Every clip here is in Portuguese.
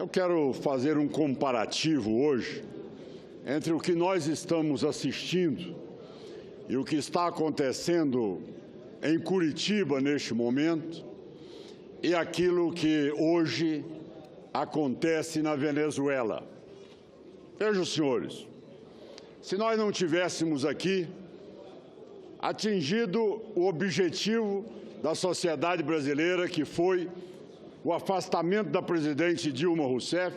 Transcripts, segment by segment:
Eu quero fazer um comparativo hoje entre o que nós estamos assistindo e o que está acontecendo em Curitiba neste momento e aquilo que hoje acontece na Venezuela. Vejam, senhores, se nós não tivéssemos aqui atingido o objetivo da sociedade brasileira, que foi o afastamento da presidente Dilma Rousseff,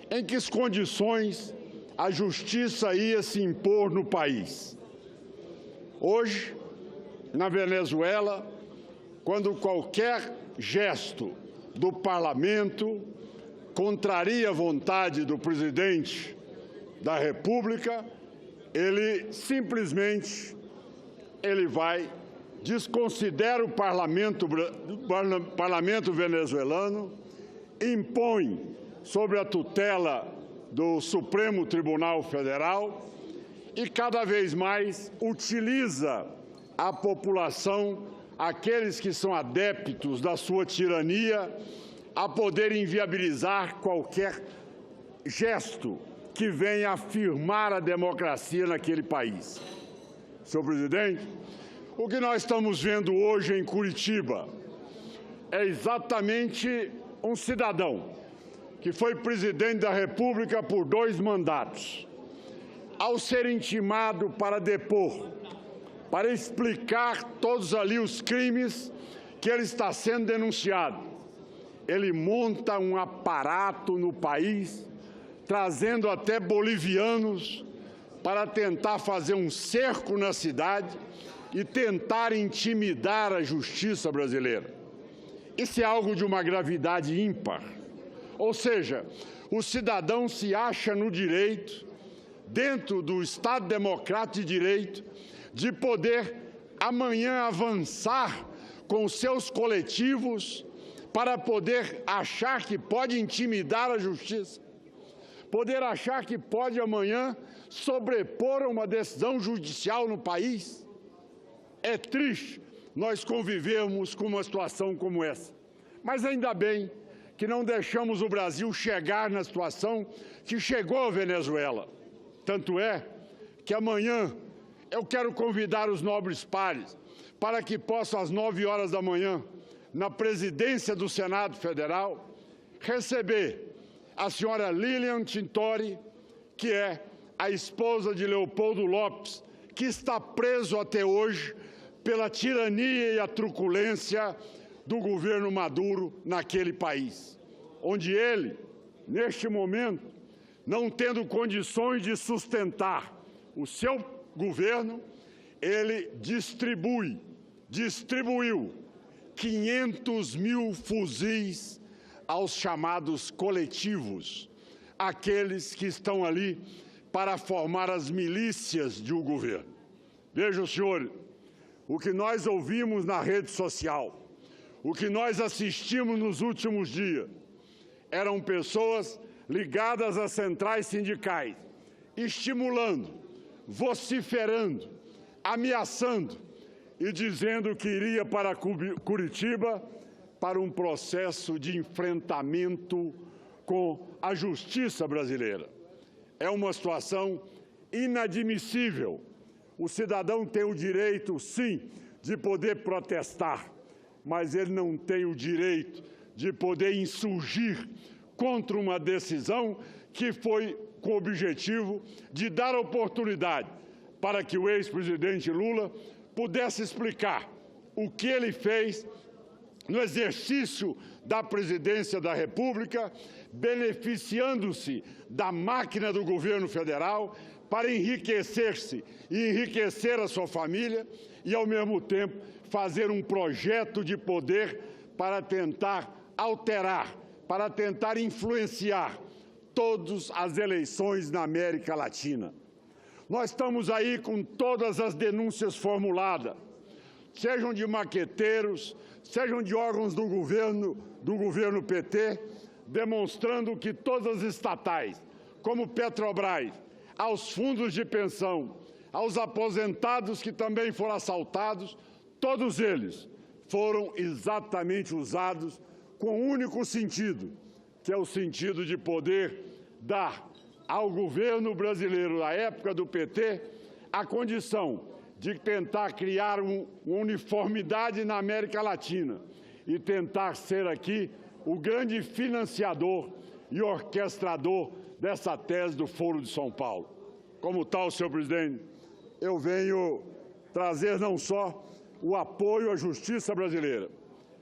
em que condições a justiça ia se impor no país. Hoje, na Venezuela, quando qualquer gesto do parlamento contraria a vontade do presidente da República, ele simplesmente desconsidera o parlamento venezuelano, impõe sobre a tutela do Supremo Tribunal Federal e cada vez mais utiliza a população, aqueles que são adeptos da sua tirania, a poder inviabilizar qualquer gesto que venha afirmar a democracia naquele país. Senhor presidente, o que nós estamos vendo hoje em Curitiba é exatamente um cidadão que foi presidente da República por 2 mandatos. Ao ser intimado para depor, para explicar todos ali os crimes que ele está sendo denunciado, ele monta um aparato no país, trazendo até bolivianos para tentar fazer um cerco na cidade e tentar intimidar a justiça brasileira. Isso é algo de uma gravidade ímpar. Ou seja, o cidadão se acha no direito, dentro do Estado Democrático de Direito, de poder amanhã avançar com seus coletivos para poder achar que pode intimidar a justiça, poder achar que pode amanhã sobrepor uma decisão judicial no país. É triste nós convivermos com uma situação como essa, mas ainda bem que não deixamos o Brasil chegar na situação que chegou a Venezuela. Tanto é que amanhã eu quero convidar os nobres pares para que possam, às 9 horas da manhã, na presidência do Senado Federal, receber a senhora Lilian Tintori, que é a esposa de Leopoldo Lopes, que está preso até hoje pela tirania e a truculência do governo Maduro naquele país, onde ele, neste momento, não tendo condições de sustentar o seu governo, ele distribuiu 500 mil fuzis aos chamados coletivos, aqueles que estão ali para formar as milícias de um governo. Vejam, senhores, o que nós ouvimos na rede social, o que nós assistimos nos últimos dias, eram pessoas ligadas às centrais sindicais, estimulando, vociferando, ameaçando e dizendo que iria para Curitiba para um processo de enfrentamento com a justiça brasileira. É uma situação inadmissível. O cidadão tem o direito, sim, de poder protestar, mas ele não tem o direito de poder insurgir contra uma decisão que foi com o objetivo de dar oportunidade para que o ex-presidente Lula pudesse explicar o que ele fez no exercício da presidência da República, beneficiando-se da máquina do governo federal para enriquecer-se e enriquecer a sua família e, ao mesmo tempo, fazer um projeto de poder para tentar alterar, para tentar influenciar todas as eleições na América Latina. Nós estamos aí com todas as denúncias formuladas, sejam de maqueteiros, sejam de órgãos do governo PT, demonstrando que todas as estatais, como Petrobras, aos fundos de pensão, aos aposentados que também foram assaltados, todos eles foram exatamente usados com o único sentido que é o sentido de poder dar ao governo brasileiro, na época do PT, a condição de tentar criar uma uniformidade na América Latina e tentar ser aqui o grande financiador e orquestrador dessa tese do Foro de São Paulo. Como tal, senhor presidente, eu venho trazer não só o apoio à justiça brasileira,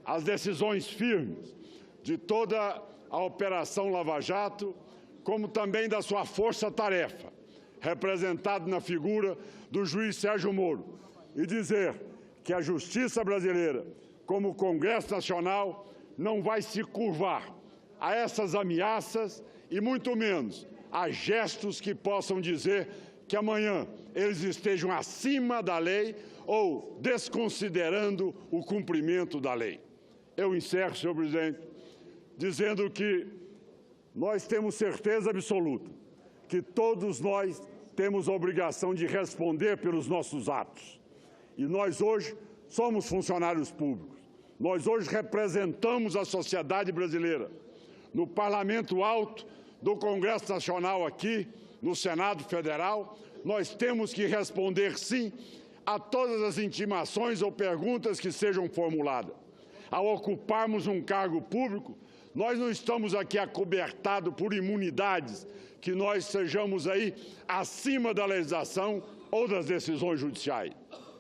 as decisões firmes de toda a Operação Lava Jato, como também da sua força-tarefa, representado na figura do juiz Sérgio Moro, e dizer que a justiça brasileira, como o Congresso Nacional, não vai se curvar a essas ameaças e muito menos a gestos que possam dizer que amanhã eles estejam acima da lei ou desconsiderando o cumprimento da lei. Eu encerro, senhor presidente, dizendo que nós temos certeza absoluta que todos nós temos a obrigação de responder pelos nossos atos. E nós hoje somos funcionários públicos. Nós hoje representamos a sociedade brasileira. No Parlamento Alto do Congresso Nacional aqui, no Senado Federal, nós temos que responder sim a todas as intimações ou perguntas que sejam formuladas. Ao ocuparmos um cargo público, nós não estamos aqui acobertados por imunidades, que nós sejamos aí acima da legislação ou das decisões judiciais.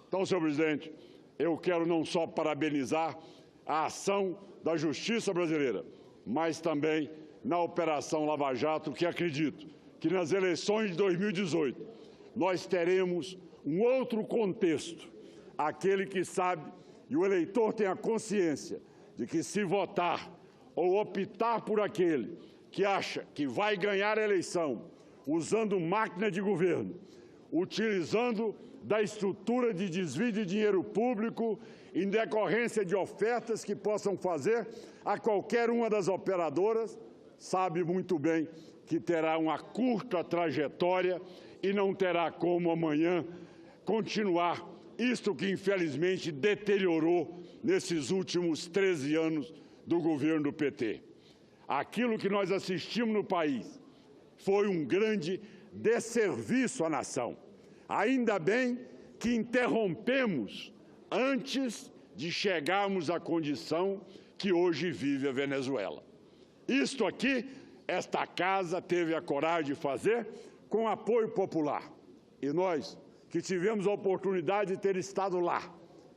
Então, senhor presidente, eu quero não só parabenizar a ação da justiça brasileira, mas também na Operação Lava Jato, que acredito que nas eleições de 2018 nós teremos um outro contexto, aquele que sabe e o eleitor tem a consciência de que se votar ou optar por aquele que acha que vai ganhar a eleição usando máquina de governo, utilizando da estrutura de desvio de dinheiro público em decorrência de ofertas que possam fazer a qualquer uma das operadoras, sabe muito bem que terá uma curta trajetória e não terá como amanhã continuar isto que infelizmente deteriorou nesses últimos 13 anos do governo do PT. Aquilo que nós assistimos no país foi um grande desserviço à nação. Ainda bem que interrompemos antes de chegarmos à condição que hoje vive a Venezuela. Isto aqui, esta casa teve a coragem de fazer com apoio popular. E nós, que tivemos a oportunidade de ter estado lá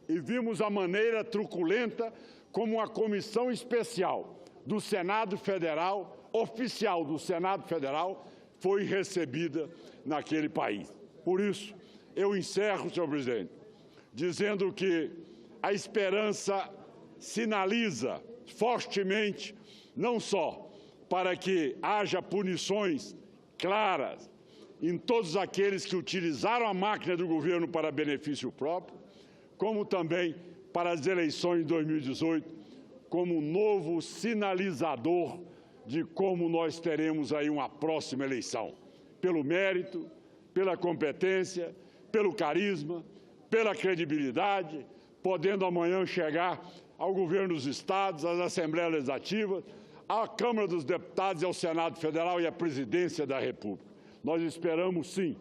e vimos a maneira truculenta como uma comissão especial do Senado Federal, oficial do Senado Federal, foi recebida naquele país. Por isso, eu encerro, senhor presidente, dizendo que a esperança sinaliza fortemente, não só para que haja punições claras em todos aqueles que utilizaram a máquina do governo para benefício próprio, como também para as eleições de 2018, como um novo sinalizador de como nós teremos aí uma próxima eleição, pelo mérito, pela competência, pelo carisma, pela credibilidade, podendo amanhã chegar ao governo dos estados, às assembleias legislativas, à Câmara dos Deputados, ao Senado Federal e à Presidência da República. Nós esperamos, sim,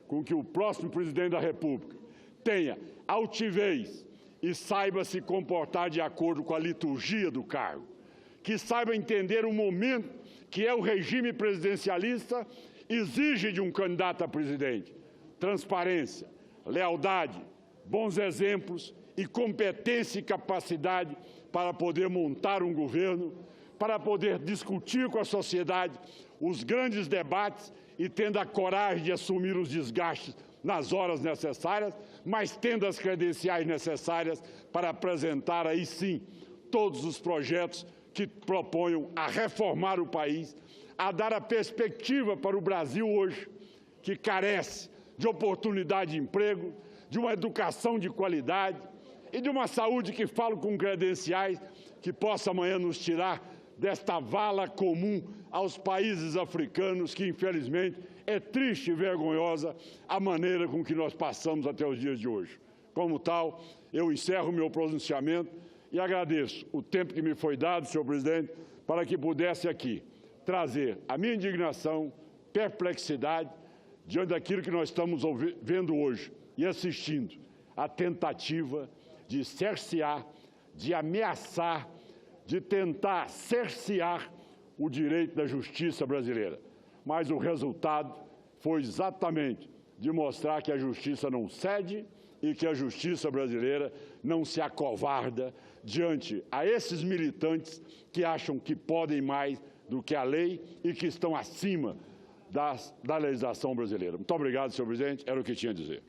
com que o próximo presidente da República tenha altivez e saiba se comportar de acordo com a liturgia do cargo, que saiba entender o momento que é o regime presidencialista exige de um candidato a presidente: transparência, lealdade, bons exemplos e competência e capacidade para poder montar um governo, para poder discutir com a sociedade os grandes debates e tendo a coragem de assumir os desgastes nas horas necessárias, mas tendo as credenciais necessárias para apresentar aí sim todos os projetos que proponham a reformar o país, a dar a perspectiva para o Brasil hoje, que carece de oportunidade de emprego, de uma educação de qualidade e de uma saúde que fala com credenciais que possa amanhã nos tirar desta vala comum aos países africanos, que infelizmente é triste e vergonhosa a maneira com que nós passamos até os dias de hoje. Como tal, eu encerro o meu pronunciamento e agradeço o tempo que me foi dado, senhor presidente, para que pudesse aqui trazer a minha indignação, perplexidade, diante daquilo que nós estamos vendo hoje e assistindo, a tentativa de cercear, de ameaçar, de tentar cercear o direito da justiça brasileira. Mas o resultado foi exatamente de mostrar que a justiça não cede e que a justiça brasileira não se acovarda diante a esses militantes que acham que podem mais do que a lei e que estão acima da legislação brasileira. Muito obrigado, senhor presidente. Era o que tinha a dizer.